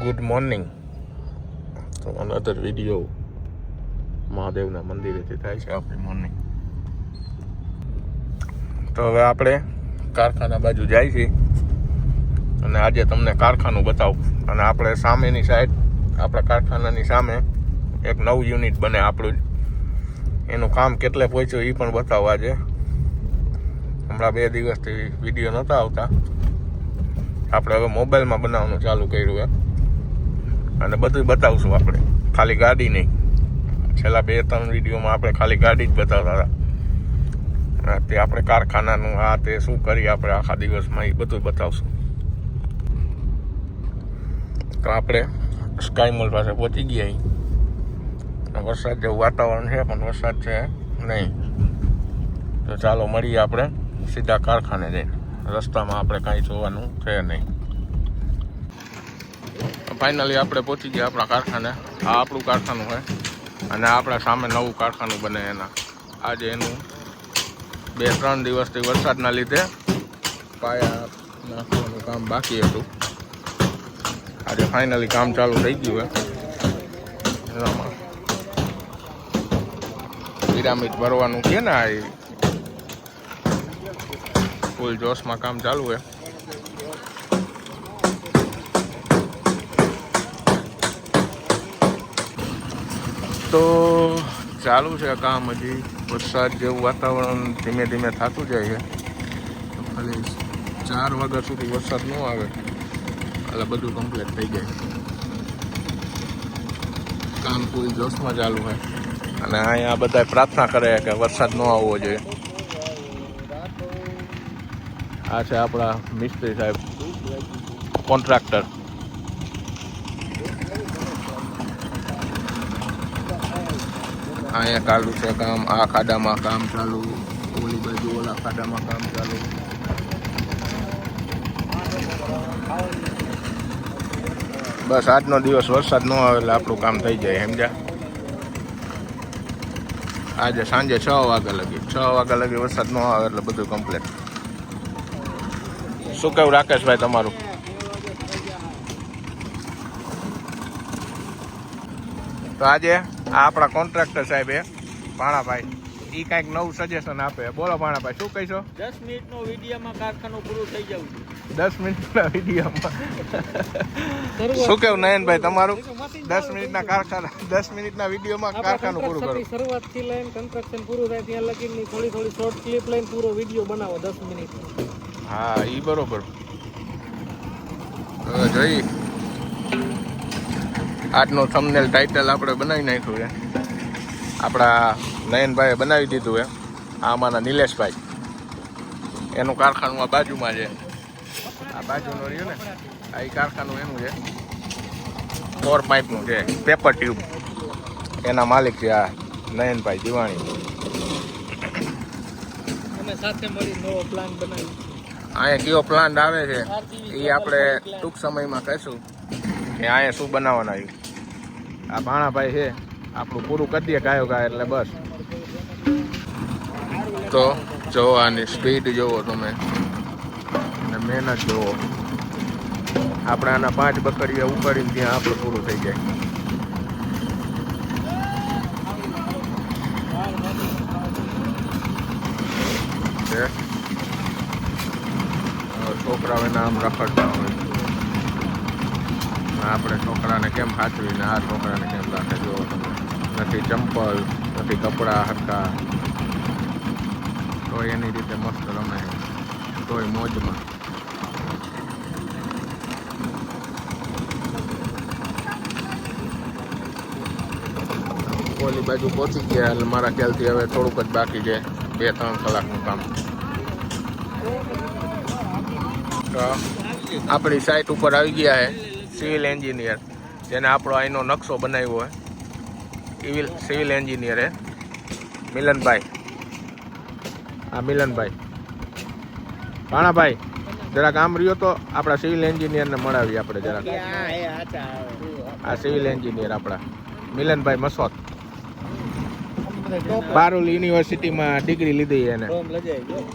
Good morning. તો another video મહાદેવના મંદિરેથી થાય છે આપણી મોર્નિંગ. તો હવે આપણે કારખાના બાજુ જાય છીએ અને આજે તમને કારખાનું બતાવું. અને આપણે સામેની સાઈડ આપણા કારખાનાની સામે એક નવું યુનિટ બને આપણું, એનું કામ કેટલે પહોંચ્યું એ પણ બતાવો આજે. હમણાં 2 દિવસથી વિડીયો નહોતા આવતા, આપણે હવે મોબાઈલમાં બનાવવાનું ચાલુ કર્યું છે અને બધું બતાવશું આપણે, ખાલી ગાડી નહીં. છેલ્લા 2-3 વિડીયોમાં આપણે ખાલી ગાડી જ બતાવતા હતા. તે આપણે કારખાનાનું આ તે શું કરીએ આપણે આખા દિવસમાં એ બધું બતાવશું. તો આપણે સ્કાય મોલ પાસે પહોંચી ગયા અહીં. વરસાદ જેવું વાતાવરણ છે પણ વરસાદ છે નહીં. તો ચાલો મળીએ આપણે સીધા કારખાને જઈને. રસ્તામાં આપણે કાંઈ જોવાનું છે નહીં. ફાઇનલી આપણે પહોંચી ગયા આપણા કારખાને. આ આપણું કારખાનું છે અને આપણા સામે નવું કારખાનું બને એના. આજે એનું 2-3 દિવસથી વરસાદના લીધે પાયા નાખવાનું કામ બાકી હતું. આજે ફાઇનલી કામ ચાલુ થઈ ગયું છે. એનામાં પિરામિડ ભરવાનું છે ને, આ ફૂલ જોશમાં કામ ચાલુ છે. તો ચાલુ છે કામ. હજી વરસાદ જેવું વાતાવરણ ધીમે ધીમે થતું જાય છે. ખાલી 4 વાગ્યા સુધી વરસાદ ન આવે એટલે બધું કમ્પ્લીટ થઈ જાય. કામ ફૂલ જોશમાં ચાલુ છે અને અહીંયા બધા પ્રાર્થના કરે કે વરસાદ ન આવવો જોઈએ. આ છે આપણા મિસ્ત્રી સાહેબ, કોન્ટ્રાક્ટર. અહીંયા ચાલુ છે કામ. આ ખાડામાં કામ ચાલુ, ઓલી બાજુ ઓલા ખાડામાં કામ ચાલુ. બસ આજનો દિવસ વરસાદ ન આવે એટલે આપણું કામ થઈ જાય, સમજ્યા? આજે સાંજે 6 વાગ્યા લગી વરસાદ ન આવે એટલે બધું કમ્પ્લીટ. શું કેવું રાકેશભાઈ તમારું? તો આજે આ આપણા કોન્ટ્રાક્ટર સાહેબ ભાણાભાઈ, એ કાંઈક નવું સજેશન આપે. બોલો ભાણાભાઈ, શું કહીશો? 10 મિનિટનો વિડીયોમાં કારખાનું પૂરું થઈ જવું છે. 10 મિનિટના વિડીયોમાં શું કેવું નયનભાઈ તમારું? 10 મિનિટના કારખાના, 10 મિનિટના વિડીયોમાં કારખાનું પૂરું કરો. શરૂઆતથી લઈને કન્સ્ટ્રક્શન પૂરું થાય ત્યાં લગીની થોડી શોર્ટ ક્લિપ લઈને પૂરો વિડીયો બનાવો 10 મિનિટનો. હા, એ બરોબર. જોઈ આજનો થંબનેલ ટાઇટલ આપણે બનાવી નાખ્યું છે. આપણા નયનભાઈએ બનાવી દીધું છે. આ અમારા નિલેશભાઈ, એનું કારખાનું આ બાજુમાં છે. આ બાજુનું રહ્યું ને, આ એ કારખાનું એનું છે. 4 પાઇપનું છે, પેપર ટ્યુબ. એના માલિક છે આ નયનભાઈ દિવાણી. અમે સાથે મળી નવો પ્લાન બનાવી. અહીંયા કયો પ્લાન્ટ આવે છે એ આપણે ટૂંક સમયમાં કહીશું કે અહીંયા શું બનાવવાનું આવ્યું. આ ભાણાભાઈ છે, આપણું પૂરું કરી દઈએ ગાયો ગાય એટલે બસ. તો જો આની સ્પીડ જોવો તમે અને મહેનત જોવો. આપણે આના 5 બકરીયા ઉપાડીને ત્યાં આપણું પૂરું થઈ જાય. છોકરાઓ નામ રખડતા હોય, આપણે છોકરાને કેમ સાચવીને આ છોકરાને કેમ રાખે. જો નથી ચંપલ, નથી કપડાં હરકા, તો એની રીતે મસ્ત રમે, તોય મોજમાં. ઓલી બાજુ પહોંચી ગયા એટલે મારા ખ્યાલથી હવે થોડુંક જ બાકી છે, 2-3 કલાકનું કામ. આપણી સાઇટ ઉપર આવી ગયા છે સિવિલ એન્જિનિયર, જેને આપણો અહીંનો નકશો બનાવ્યો હોય. સિવિલ એન્જિનિયર હે મિલનભાઈ. આ મિલનભાઈ. ભાણાભાઈ જરાક આમ રહ્યો તો આપણા સિવિલ એન્જિનિયરને મળાવીએ આપણે જરાક. આ સિવિલ એન્જિનિયર આપણા મિલનભાઈ મસોત. પારુલ યુનિવર્સિટીમાં ડિગ્રી લીધી એને,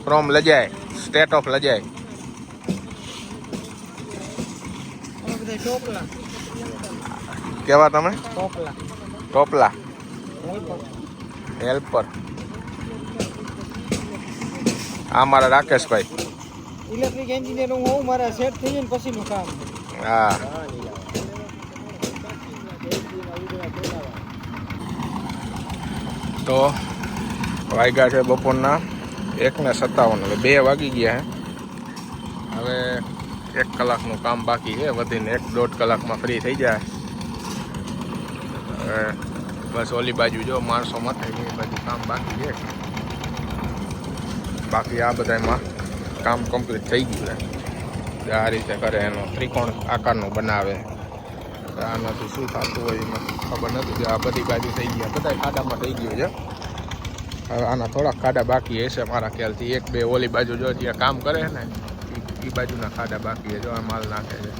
ફ્રોમ લજાય, સ્ટેટ ઓફ લજાય. કેવા તમે? ટોપલા ટોપલા હેલ્પર. આ મારા રાકેશભાઈ. ઇલેક્ટ્રિક એન્જિનિયર હું મારા સેટ થઈ જાય ને પછીનું કામ. હા તો વાગ્યા છે બપોરના 1:57. હવે 2 વાગી ગયા છે. હવે 1 કલાકનું કામ બાકી છે, વધીને 1-1.5 કલાકમાં ફ્રી થઈ જાય. હવે બસ ઓલી બાજુ જો માણસો માથે એ બાજુ કામ બાકી છે, બાકી આ બધામાં કામ કમ્પ્લીટ થઈ ગયું છે. આ રીતે કરે, એનો ત્રિકોણ આકારનું બનાવે. આનાથી શું થતું હોય એમાં ખબર નથી. કે આ બધી બાજુ થઈ ગયા, બધા ખાડામાં થઈ ગયું છે. હવે આના થોડાક ખાડા બાકી હશે મારા ખ્યાલથી. 1-2 ઓલી બાજુ જો જ્યાં કામ કરે ને એ બાજુના ખાડા બાકી છે. જો આ માલ નાખે છે,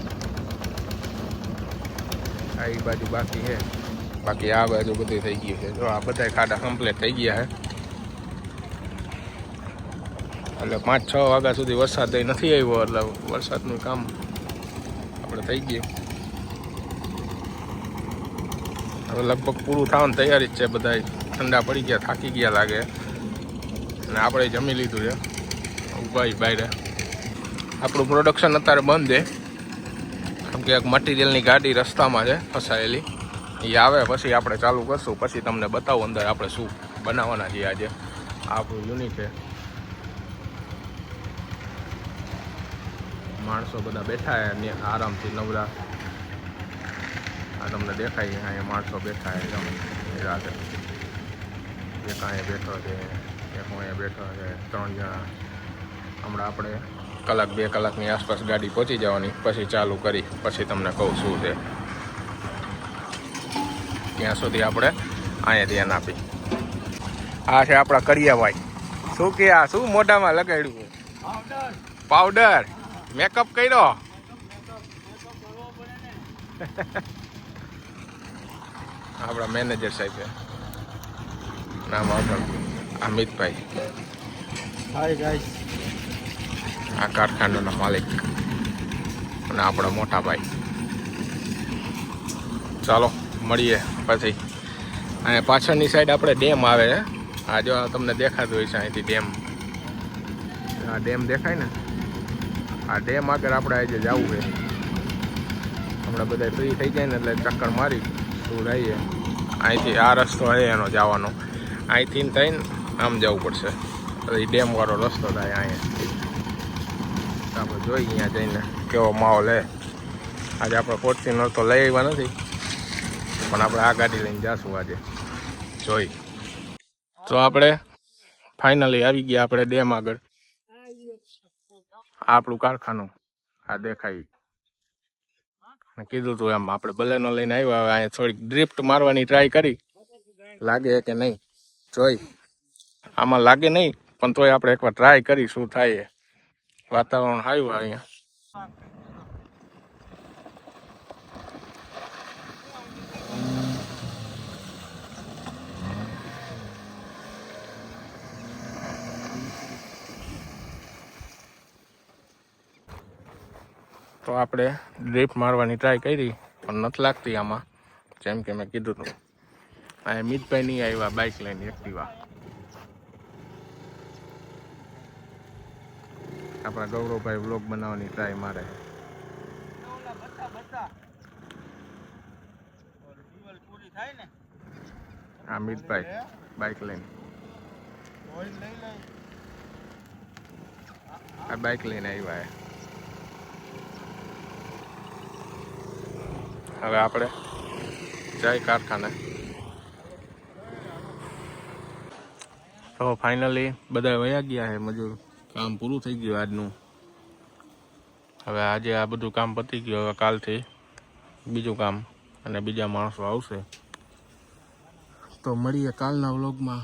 આ એ બાજુ બાકી છે. બાકી આ બાજુ બધું થઈ ગયું છે. જો આ બધા ખાડા કમ્પ્લીટ થઈ ગયા છે. એટલે 5-6 વાગ્યા સુધી વરસાદ નથી આવ્યો, એટલે વરસાદનું કામ આપણે થઈ ગયું. હવે લગભગ પૂરું થવાની તૈયારી જ છે. બધા ઠંડા પડી ગયા, થાકી ગયા લાગે. અને આપણે જમી લીધું છે, ઉભાઈ બહાર. આપણું પ્રોડક્શન અત્યારે બંધ છે, કેમ કે એક મટીરિયલની ગાડી રસ્તામાં છે ફસાયેલી. એ આવે પછી આપણે ચાલુ કરશું. પછી તમને બતાવું અંદર આપણે શું બનાવવાના છીએ આજે. આ આપણું યુનિટ છે. માણસો બધા બેઠા છે આરામથી નવરા. આ તમને દેખાય અહીંયા માણસો બેઠા છે રાતે. એક અહીંયા બેઠો છે, એક અહીંયા બેઠો છે, 3 જણા. હમણાં આપણે 1-2 કલાકની આસપાસ ગાડી પહોંચી જવાની, પછી ચાલુ કરી પછી તમને કહું શું છે. ત્યાં સુધી આપણે અહીંયા ધ્યાન આપી. આ છે આપણા કરિયાભાઈ. શું કે આ શું મોઢામાં લગાડ્યું? પાવડર. મેકઅપ કર્યો? આપણા મેનેજર સાહેબ છે, નામ આવતું અમિતભાઈ. Hi guys. આ કારખાનાના માલિક અને આપણા મોટા ભાઈ. ચાલો મળીએ પછી. અને પાછળની સાઈડ આપણે ડેમ આવે છે. આ જો તમને દેખાતું હોય છે અહીંથી ડેમ. આ ડેમ દેખાય ને, આ ડેમ આગળ આપણે આજે જવું છે. હમણાં બધા ફ્રી થઈ જાય ને એટલે ચક્કર મારી શું રહીએ. અહીંથી આ રસ્તો છે એનો જવાનો. અહીંથી થઈને આમ જવું પડશે, પછી ડેમવાળો રસ્તો થાય અહીંયા. આપણે જોઈએ અહીંયા જઈને કેવો માહોલ છે. આજે આપણે ફોર્ચ્યુનર તો લઈ આવ્યા નથી, પણ આપણે આ ગાડી લઈને જઈશું આજે. જોઈ તો આપણે ફાઇનલી આવી ગયા આપણે ડેમ આગળ. આપણું કારખાનું આ દેખાય. કીધું તું એમ આપણે બલેનો લઈને આવ્યા. હવે અહીંયા થોડીક ડ્રિફ્ટ મારવાની ટ્રાય કરી, લાગે કે નહીં જોઈ. આમાં લાગે નહીં પણ તોય આપણે એકવાર ટ્રાય કરી શું થાય. વાતાવરણ સારું અહીંયા. તો આપણે ડ્રિફ્ટ મારવાની ટ્રાય કરી પણ નથી લાગતી આમાં, જેમ કે મેં કીધું હતું. અહીંયા મિતભાઈ નહીં આવ્યા બાઇક લઈને એક્ટિવા. આપણા ગૌરવભાઈ વ્લોગ બનાવવાની ટ્રાય મારે. હા મિતભાઈ બાઇક લઈને, આ બાઇક લઈને આવ્યા. હવે આપણે જય કારખાને. તો ફાઇનલી બધા વયા ગયા છે મજૂર. કામ પૂરું થઈ ગયું આજનું. હવે આજે આ બધું કામ પતી ગયું. હવે કાલથી બીજું કામ અને બીજા માણસો આવશે. તો મળીએ કાલના વ્લોગમાં.